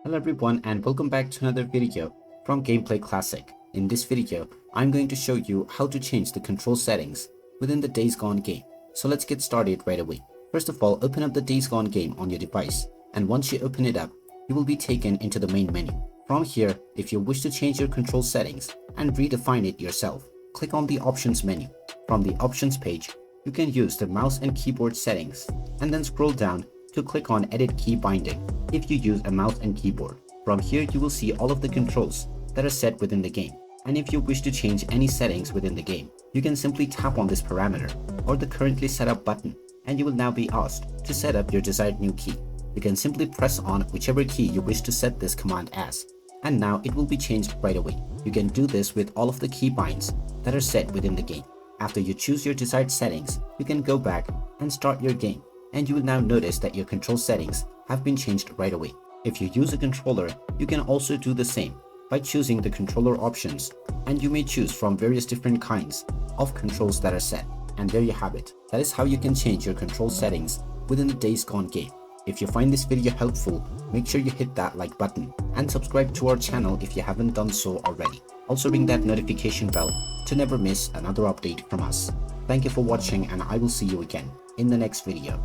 Hello everyone and welcome back to another video from Gameplay Classic. In this video, I'm going to show you how to change the control settings within the Days Gone game. So let's get started right away. First of all, open up the Days Gone game on your device, and once you open it up, you will be taken into the main menu. From here, if you wish to change your control settings and redefine it yourself, click on the Options menu. From the Options page, you can use the mouse and keyboard settings and then scroll down to click on Edit Key Binding if you use a mouse and keyboard. From here you will see all of the controls that are set within the game, and if you wish to change any settings within the game, you can simply tap on this parameter or the currently set up button, and you will now be asked to set up your desired new key. You can simply press on whichever key you wish to set this command as, and now it will be changed right away. You can do this with all of the key binds that are set within the game. After you choose your desired settings, you can go back and start your game, and you will now notice that your control settings have been changed right away. If you use a controller, you can also do the same by choosing the controller options, and you may choose from various different kinds of controls that are set. And there you have it. That is how you can change your control settings within the Days Gone game. If you find this video helpful, make sure you hit that like button and subscribe to our channel if you haven't done so already. Also ring that notification bell to never miss another update from us. Thank you for watching, and I will see you again in the next video.